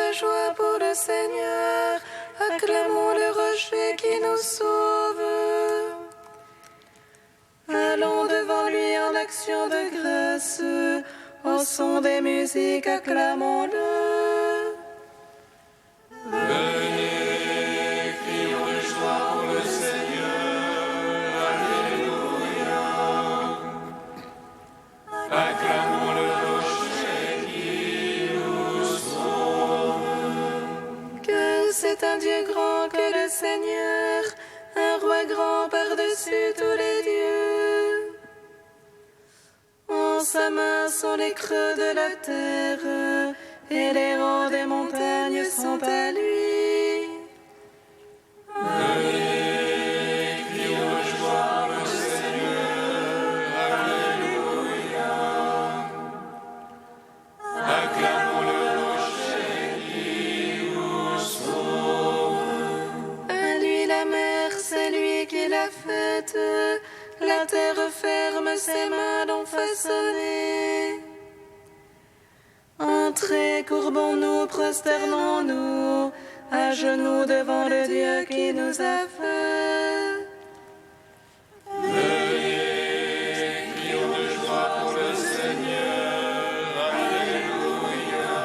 la joie pour le Seigneur, acclamons le rocher qui nous sauve. Allons devant lui en action de grâce, au son des musiques, acclamons-le. Venez, crions de joie pour le Seigneur, Alléluia. Acclamons le rocher qui nous sauve. Que c'est un Dieu grand que le Seigneur, un roi grand par-dessus tous les dieux. En sa main sont les creux de la terre, et les hauts des montagnes sont à lui. Venez, crions de joie pour le Seigneur, Alléluia. Acclamons le rocher qui nous sauve. À lui la mer, c'est lui qui l'a faite, la terre ferme, ses mains l'ont façonnée. Entrez, courbons-nous, prosternons-nous, à genoux devant le Dieu qui nous a fait. Venez, crions de joie pour le Seigneur, Alléluia.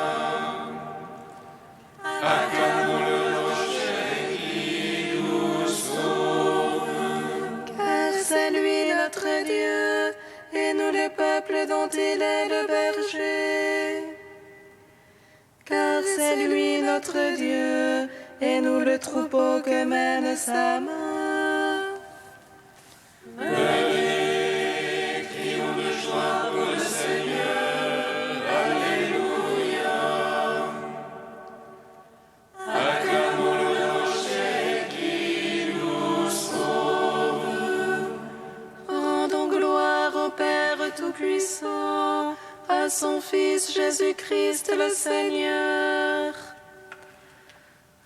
Acclamons le rocher qui nous sauve. Car c'est lui notre Dieu, et nous le peuple dont il est le berger. Car c'est lui notre Dieu, et nous le troupeau que mène sa main. Venez, crions de joie pour le Seigneur, Alléluia. Acclamons le rocher qui nous sauve. Rendons gloire au Père Tout-Puissant, à son Fils Jésus-Christ le Seigneur,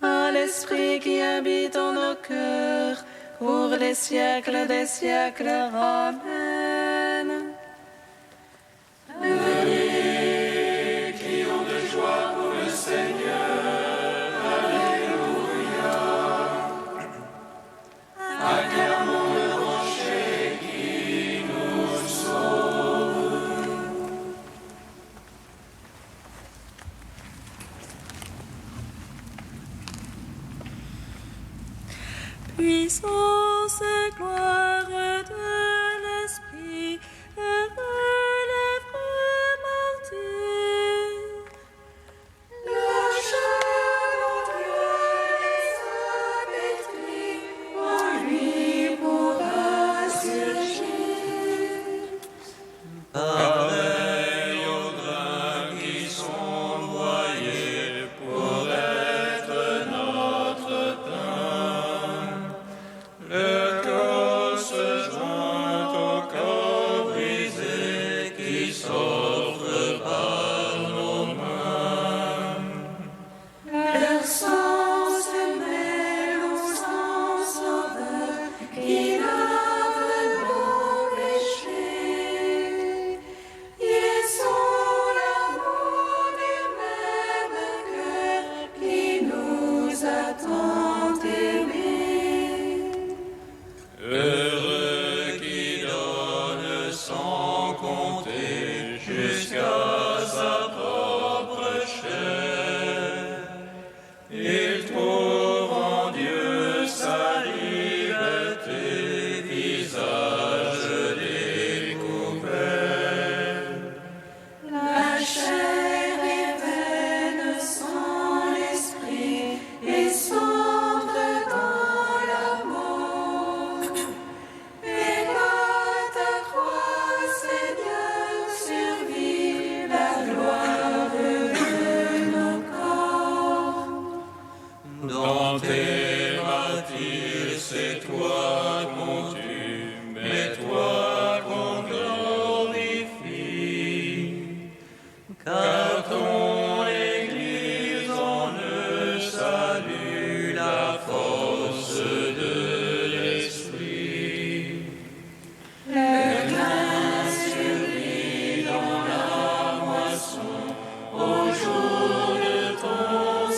à l'Esprit qui habite en nos cœurs, pour les siècles des siècles. Amen. Venez, crions de joie pour le Seigneur, Alléluia. Acclamons le rocher qui nous sauve. Puissance et gloire de l'Esprit, relève martyrs. La chair dont Dieu les a pétris, en lui pourra surgir. Pareil aux grains qui sont broyés pour être notre pain. Le corps se joint au corps brisé qui s'offre par nos mains. Leur sang se mêle au sang sauveur qui lave nos péchés. Ils sont l'amour du même cœur qui nous a tant aimés. Heureux qui donne sans compter jusqu'à sa propre chair. Il trouve en Dieu sa liberté, visage découvert. La chair est vaine sans l'esprit et sombre dans la mort. Et par ta croix, Seigneur, survit la gloire de nos corps. Dans tes martyrs, c'est toi qu'on tue, mais toi qu'on glorifie. Car ton Église en eux salue la force de l'Esprit. Le grain survit dans la moisson au jour de ton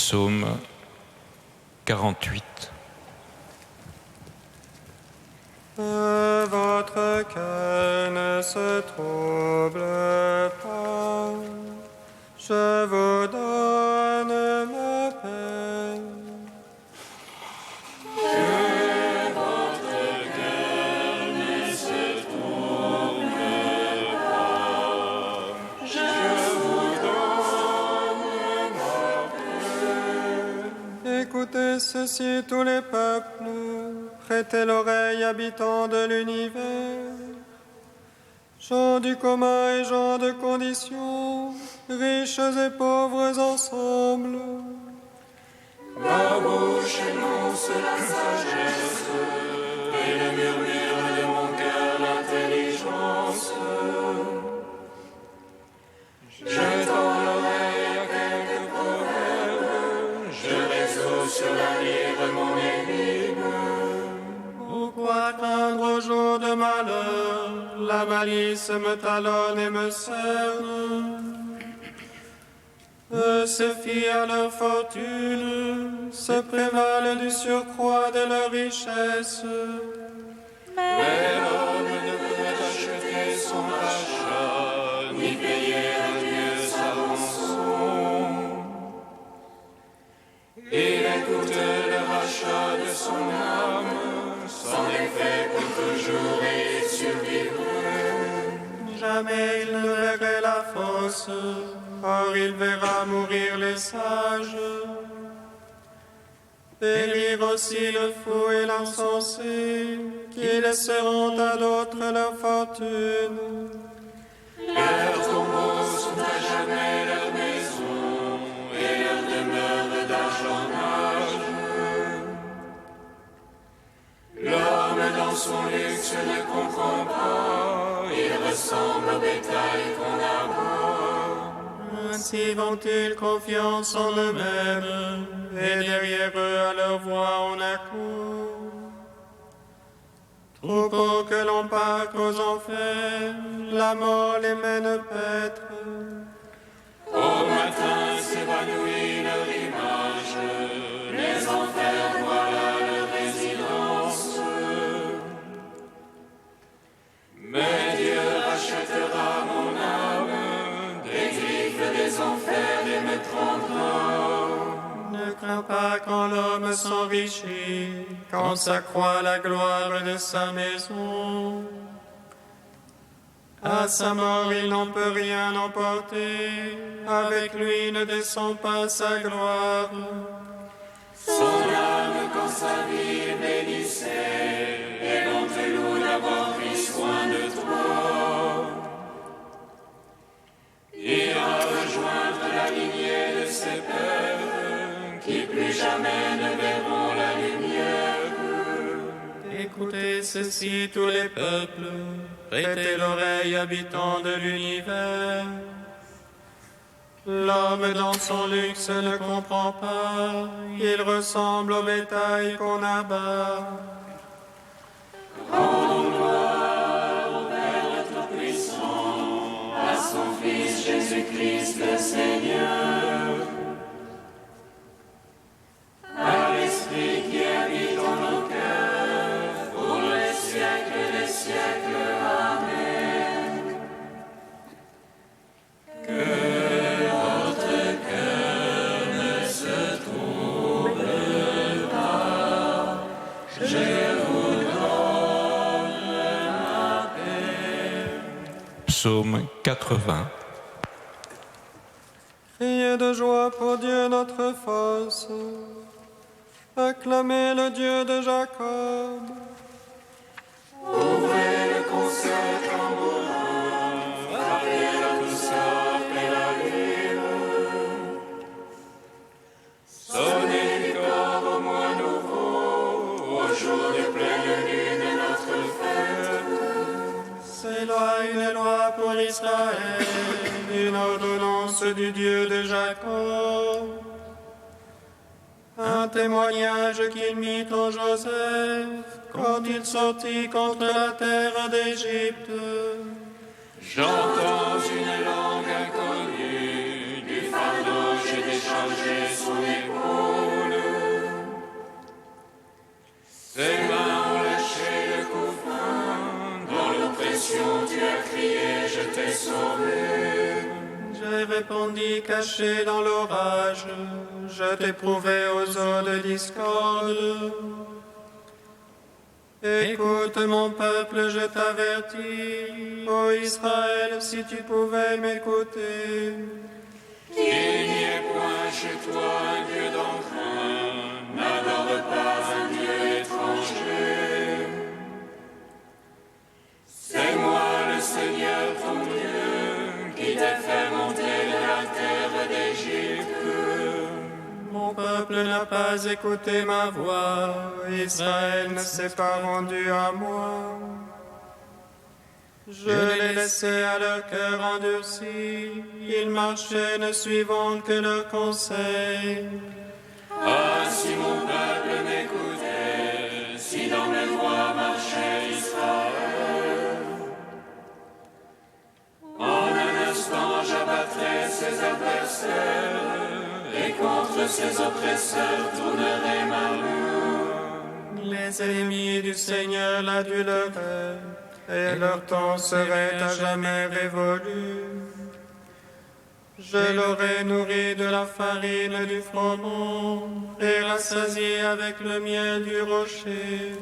Psaume 48. Que votre cœur ne se trouble pas, je vous donne ma paix. Écoutez ceci, tous les peuples, prêtez l'oreille, habitants de l'univers. Gens du commun et gens de condition, riches et pauvres ensemble. Ma bouche énonce la sagesse, et le murmure de mon cœur l'intelligence. Je tends l'oreille à quelques proverbes, je résous sur la lyre mon énigme. Pourquoi craindre au jour de malheur, la malice me talonne et me cerne. Eux se fient à leur fortune, se prévalent du surcroît de leur richesse. Mais l'homme ne peut acheter son rachat, ni payer à Dieu sa rançon. Il écoute le rachat de son âme, son effet pour toujours et il survivrait. Jamais il ne verrait la fosse, or il verra mourir les sages. Périr aussi le fou et l'insensé, qui laisseront à d'autres leur fortune. Leurs tombeaux sont à jamais leur maison, et leur demeure d'âge en âge. L'homme dans son luxe ne comprend pas, il ressemble au bétail qu'on aborde. Ainsi vont-ils confiance en eux-mêmes, et derrière eux à leur voix on accourt. Troupeaux que l'on parque aux enfers, la mort les mène paître. Au matin s'évanouit leur image, les enfers voilà leur résidence. Mais Dieu rachètera mon âme, des griffes des enfers et me prendra. Ne crains pas quand l'homme s'enrichit, quand s'accroît la gloire de sa maison. À sa mort, il n'en peut rien emporter, avec lui ne descend pas sa gloire. Son âme quand sa vie bénissait, et l'on te loue d'avoir pris soin de toi. Ira rejoindre la lignée de ses pères, qui plus jamais ne verront la lumière. Écoutez ceci, tous les peuples, prêtez l'oreille, habitants de l'univers. L'homme dans son luxe ne comprend pas, il ressemble au bétail qu'on abat. Rendons gloire au Père Tout-Puissant, à son Fils Jésus-Christ le Seigneur, à l'Esprit qui habite en nos cœurs, pour les siècles des siècles. Amen. Que votre cœur ne se trouble pas, je vous donne ma paix. Psaume 80. Criez de joie pour Dieu notre force, acclamez le Dieu de Jacob. Ouvrez le concert tambourin, frappez la douceur et la lyre. Sonnez du corps au mois nouveau, au jour de pleine lune de notre fête. C'est là une loi pour Israël, une ordonnance du Dieu de Jacob. Un témoignage qu'il mit en Joseph quand il sortit contre la terre d'Égypte. J'entends une langue inconnue, du fardeau j'ai déchargé son épaule. sauvé. J'ai répondu caché dans l'orage, je t'ai prouvé aux eaux de discorde. Écoute mon peuple, je t'avertis, ô Israël, si tu pouvais m'écouter. Qu'il n'y ait point chez toi un Dieu d'emprunt, n'adore pas un Dieu étranger. C'est moi le Seigneur ton Dieu, qui t'ai fait monter de la terre d'Égypte. Mon peuple n'a pas écouté ma voix, Israël ne s'est pas rendu à moi. Je les laissais à leur cœur endurci, ils marchaient ne suivant que leurs conseils. Ah, si mon peuple m'écoutait, si dans mes voies marchait Israël. En un instant j'abattrais ses adversaires, et contre ses oppresseurs tournerai ma main. Les ennemis du Seigneur l'aduleraient, et leur temps serait à jamais révolu. Je l'aurais nourri de la farine du froment, et rassasié avec le miel du rocher.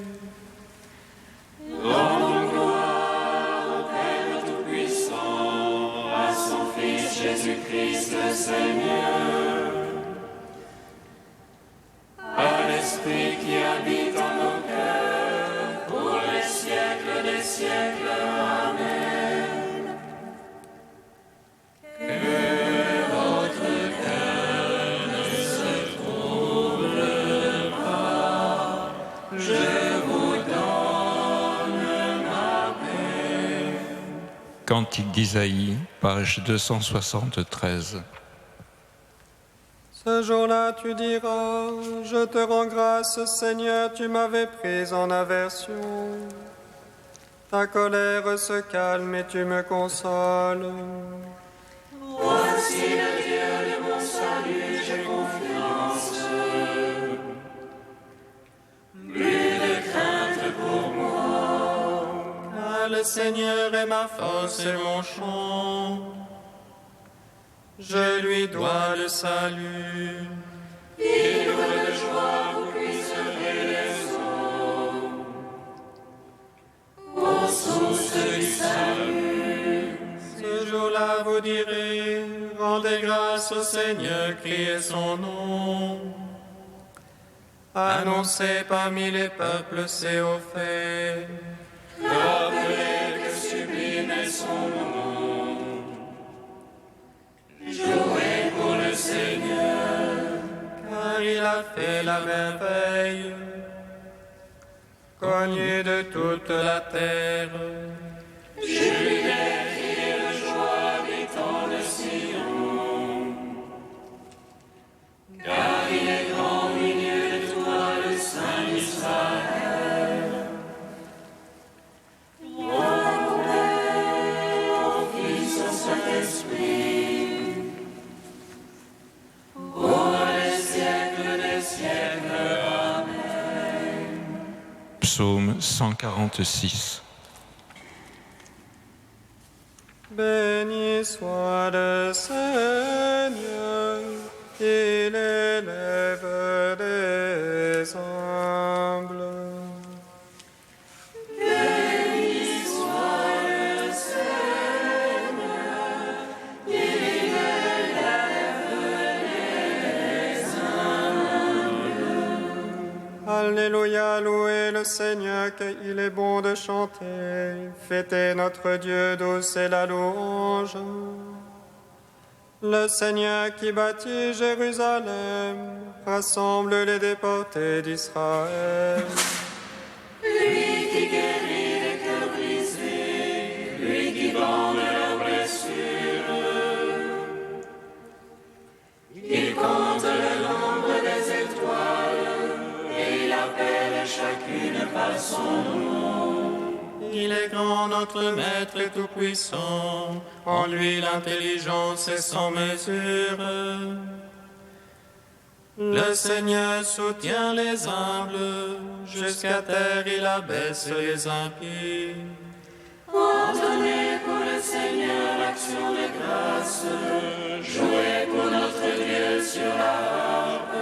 Rendons gloire au Père Tout-Puissant, à son Fils Jésus-Christ le Seigneur, à l'Esprit qui habite en nos cœurs, pour les siècles des siècles. Amen. Que votre cœur ne se trouble pas, je vous donne ma paix. Cantique d'Isaïe, page 273. Ce jour-là, tu diras, je te rends grâce, Seigneur, tu m'avais pris en aversion. Ta colère se calme et tu me consoles. Voici le Dieu de mon salut, j'ai confiance. Plus de crainte pour moi. Car le Seigneur est ma force et mon chant. Je lui dois le salut. Ivre de joie, vous puiserez les eaux. Ô source du salut. Ce jour-là, vous direz, rendez grâce au Seigneur, criez son nom. Annoncez parmi les peuples ses hauts faits. Rappelez que sublime est son nom. Jouez pour le Seigneur, Car il a fait la merveille, connu de toute la terre. jubilez, criez de joie, habitants de Sion. Car il est grand au milieu de toi, le Saint d'Israël. Ô Père, au Fils, au Saint-Esprit, pour les siècles des siècles. Amen. Psaume 146. Béni soit le Seigneur, il élève les humbles. Alléluia, louez le Seigneur, qu'il est bon de chanter. Fêtez notre Dieu, douce est la louange. Le Seigneur qui bâtit Jérusalem, rassemble les déportés d'Israël. Lui qui guérit les cœurs brisés, lui qui bande leurs blessures. Il compte le nombre des étoiles et il appelle chacune par son nom. Il est grand, notre Maître et tout-puissant, en lui l'intelligence est sans mesure. Le Seigneur soutient les humbles, jusqu'à terre il abaisse les impies. Entonnez pour le Seigneur la grâce, jouez pour notre Dieu sur la harpe.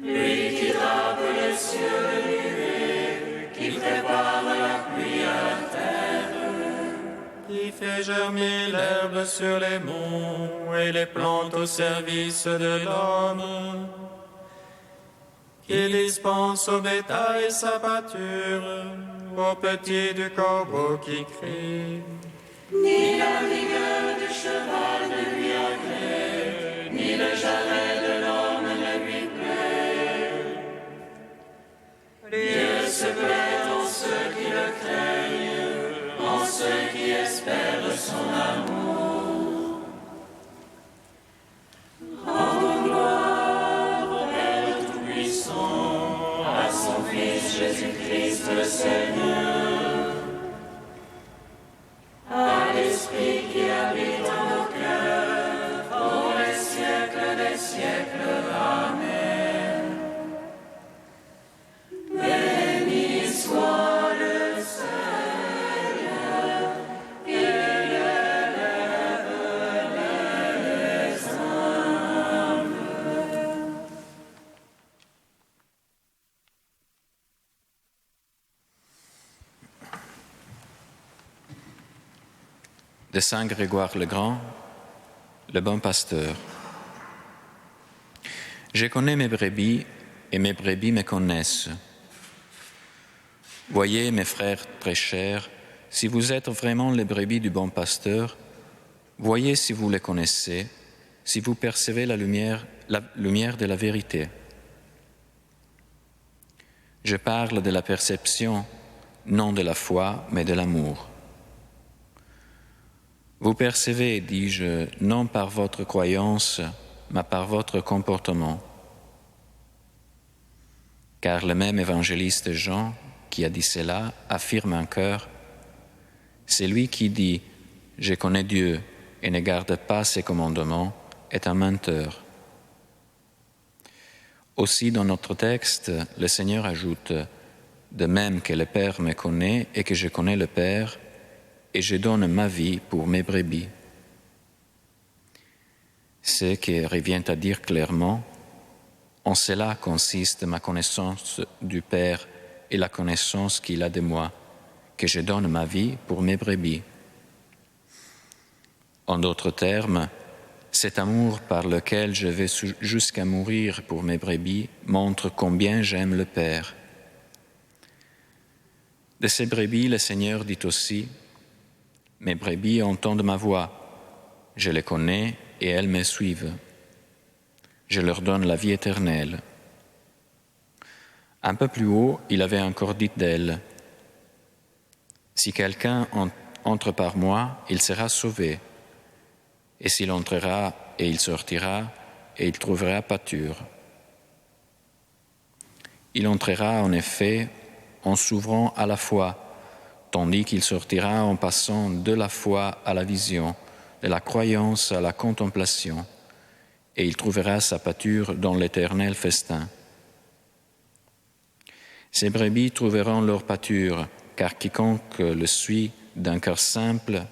Lui qui drape les cieux de nuée, qui prépare la pluie à la terre, qui fait germer l'herbe sur les monts et les plantes au service de l'homme, qui dispense au bétail sa pâture, aux petits du corbeau qui crie. Ni la vigueur du cheval ne lui agrée, ni le jarret de l'homme ne lui plaît. Dieu se plaît en ceux qui le craignent, en ceux qui espèrent son amour. Rendons gloire au Père Tout-Puissant, à son Fils Jésus-Christ le Seigneur, à l'Esprit qui habite en nos cœurs, pour les siècles des siècles. Amen. Béni soit le Seigneur, qui élève les humbles. De Saint Grégoire le Grand, le bon pasteur. Je connais mes brebis et mes brebis me connaissent. Voyez, mes frères très chers, si vous êtes vraiment les brebis du bon pasteur, voyez si vous les connaissez, si vous percevez la lumière de la vérité. Je parle de la perception, non de la foi, mais de l'amour. Vous percevez, dis-je, non par votre croyance, mais par votre comportement. Car le même évangéliste Jean, qui a dit cela, affirme en chœur, c'est lui qui dit « Je connais Dieu et ne garde pas ses commandements » est un menteur. Aussi dans notre texte, le Seigneur ajoute « De même que le Père me connaît et que je connais le Père, et je donne ma vie pour mes brebis. » Ce qui revient à dire clairement, en cela consiste ma connaissance du Père et la connaissance qu'il a de moi, que je donne ma vie pour mes brebis. En d'autres termes, cet amour par lequel je vais jusqu'à mourir pour mes brebis montre combien j'aime le Père. De ces brebis, le Seigneur dit aussi « Mes brebis entendent ma voix, je les connais et elles me suivent. Je leur donne la vie éternelle. » Un peu plus haut, il avait encore dit d'elle « Si quelqu'un entre par moi, il sera sauvé. Et s'il entrera et il sortira, et il trouvera pâture. » Il entrera en effet en s'ouvrant à la foi, tandis qu'il sortira en passant de la foi à la vision, de la croyance à la contemplation, et il trouvera sa pâture dans l'éternel festin. Ces brebis trouveront leur pâture, car quiconque le suit d'un cœur simple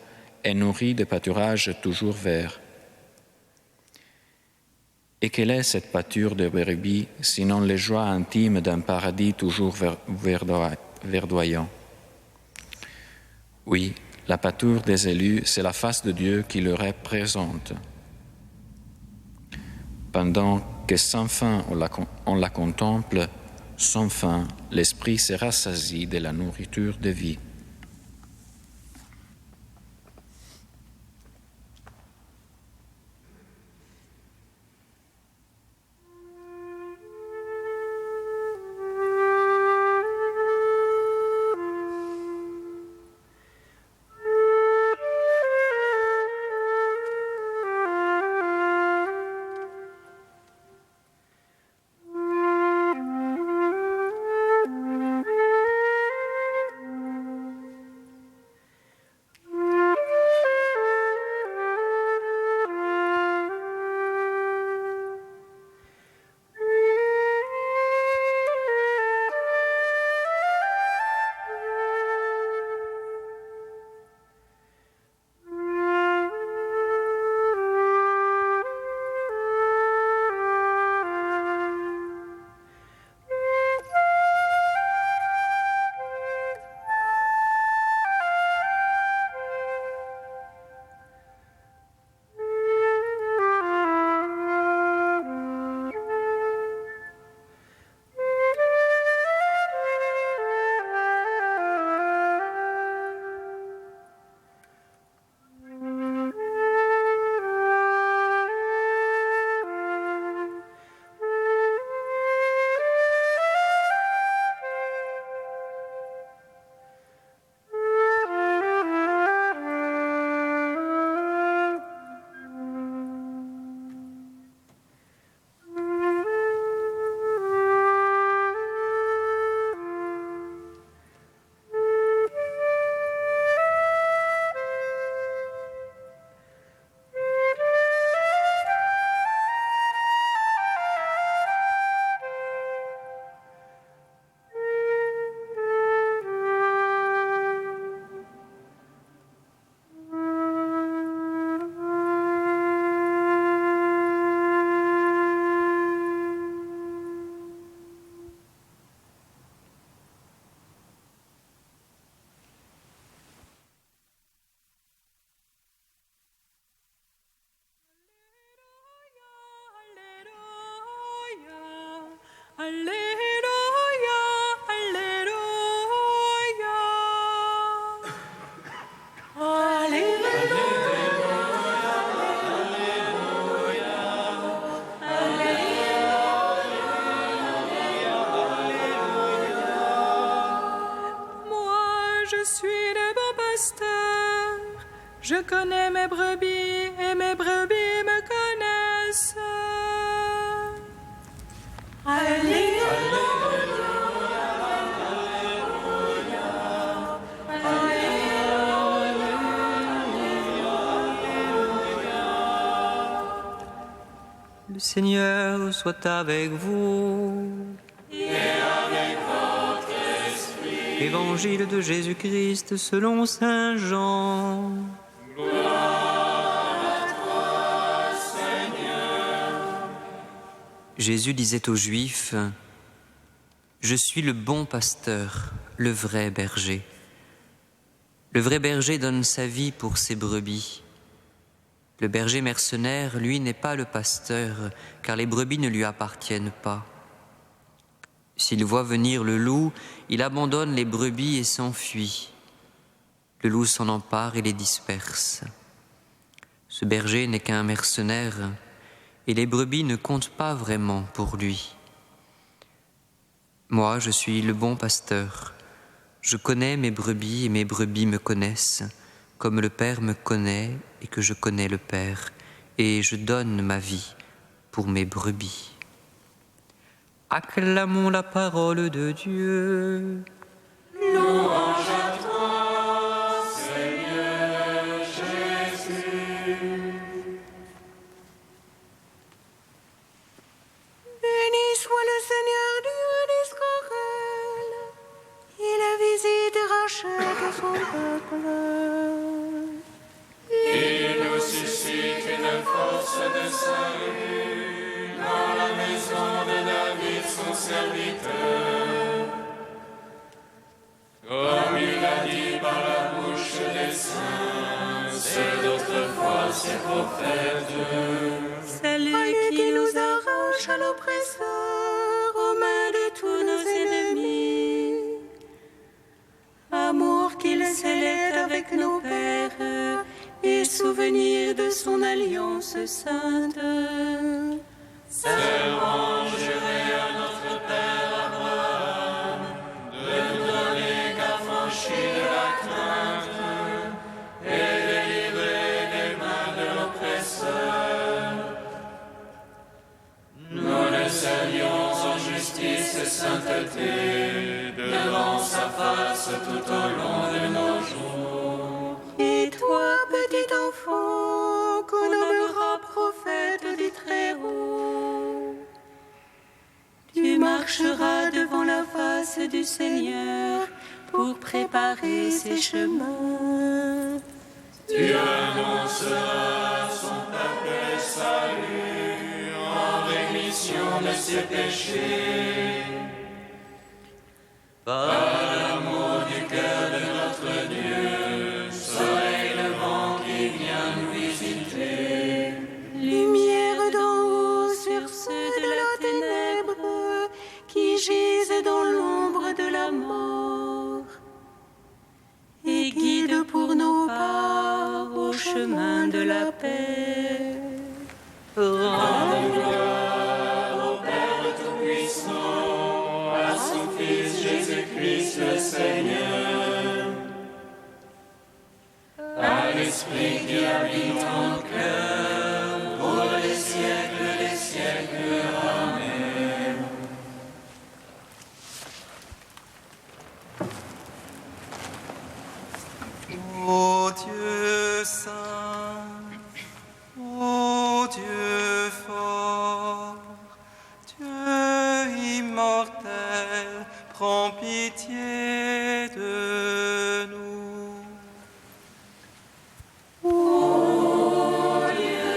est nourri de pâturages toujours verts. Et quelle est cette pâture de brebis, sinon les joies intimes d'un paradis toujours verdoyant? Oui, la pâture des élus, c'est la face de Dieu qui leur est présente. Pendant que sans fin on la contemple, sans fin, l'esprit se rassasie de la nourriture de vie. Je connais mes brebis et mes brebis me connaissent. Alléluia. Le Seigneur soit avec vous. Et avec votre esprit. Évangile de Jésus-Christ selon saint Jean. Gloire à toi, Seigneur. Jésus disait aux Juifs, « Je suis le bon pasteur, le vrai berger. Le vrai berger donne sa vie pour ses brebis. Le berger mercenaire, lui, n'est pas le pasteur, car les brebis ne lui appartiennent pas. S'il voit venir le loup, il abandonne les brebis et s'enfuit. Le loup s'en empare et les disperse. Ce berger n'est qu'un mercenaire, et les brebis ne comptent pas vraiment pour lui. Moi, je suis le bon pasteur. Je connais mes brebis et mes brebis me connaissent, comme le Père me connaît et que je connais le Père, et je donne ma vie pour mes brebis. » Acclamons la parole de Dieu. Louange à toi, Seigneur Jésus. Béni soit le Seigneur Dieu d'Israël. Il a visité et rachète son peuple. Il nous suscite une force de salut dans la maison de David, son serviteur. Comme il a dit par la bouche des saints, ceux d'autrefois, ses prophètes. C'est lui qui nous arrache à l'oppresseur, aux mains de tous nos ennemis. Amour qu'il scellait avec nos pères, et souvenir de son alliance sainte. Serment juré à notre Père Abraham, de nous donner qu'affranchis de la crainte, et délivrer des mains de l'oppresseur. Nous le servions en justice et sainteté, devant sa face tout au long de nos jours. Et toi, petit enfant, qu'on nommera prophète du Très-Haut, tu marcheras devant la face du Seigneur pour préparer ses chemins. Tu annonceras son peuple salut en rémission de ses péchés. Par l'amour du cœur de notre Dieu, soleil levant qui vient nous visiter. Lumière d'en haut sur ceux de la ténèbre qui gisent dans l'ombre de la mort. Et guide pour nos pas au chemin de la paix. Rendons gloire au Père Tout-Puissant, à son Fils Jésus-Christ le Seigneur, à l'Esprit qui habite en cœur, pour les siècles des siècles. Amen. Ô Dieu saint, ô Dieu fort, Dieu immortel, prends pitié de nous. Ô Dieu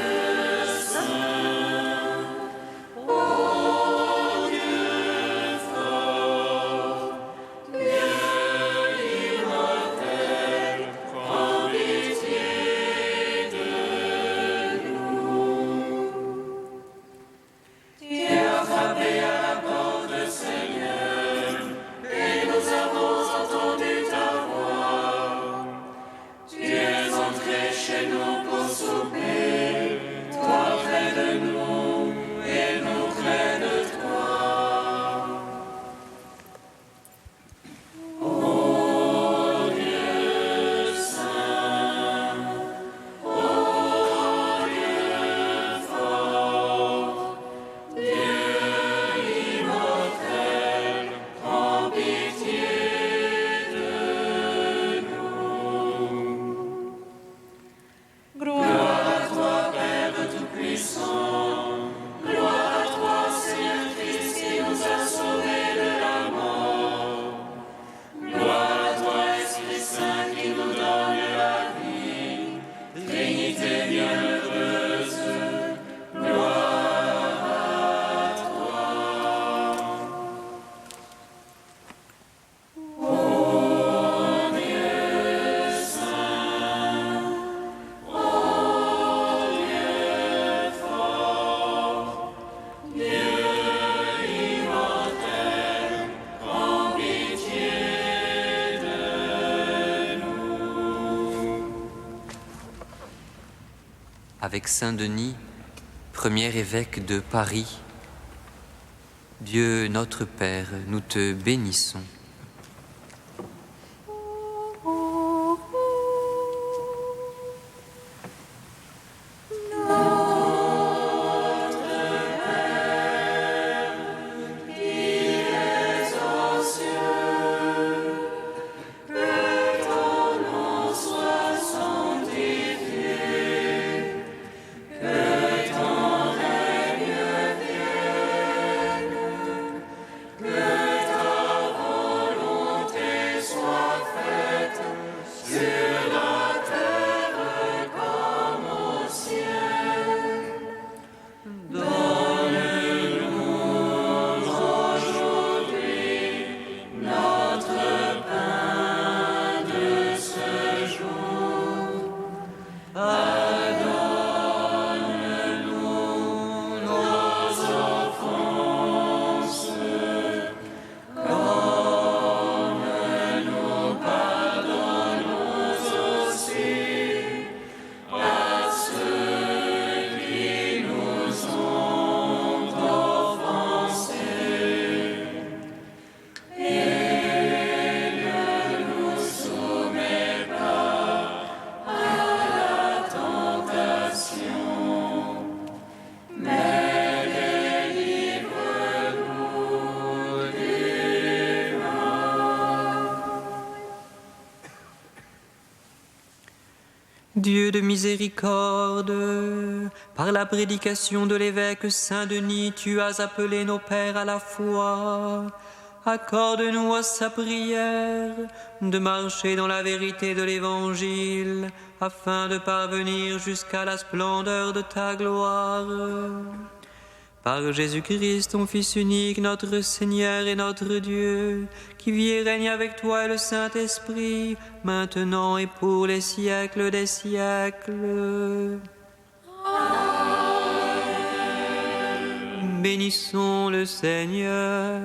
avec Saint Denis, premier évêque de Paris. Dieu notre Père, nous te bénissons. Dieu de miséricorde, par la prédication de l'évêque Saint-Denis, tu as appelé nos pères à la foi. Accorde-nous à sa prière de marcher dans la vérité de l'Évangile, afin de parvenir jusqu'à la splendeur de ta gloire. Par Jésus-Christ, ton Fils unique, notre Seigneur et notre Dieu, qui vit et règne avec toi et le Saint-Esprit, maintenant et pour les siècles des siècles. Amen. Bénissons le Seigneur.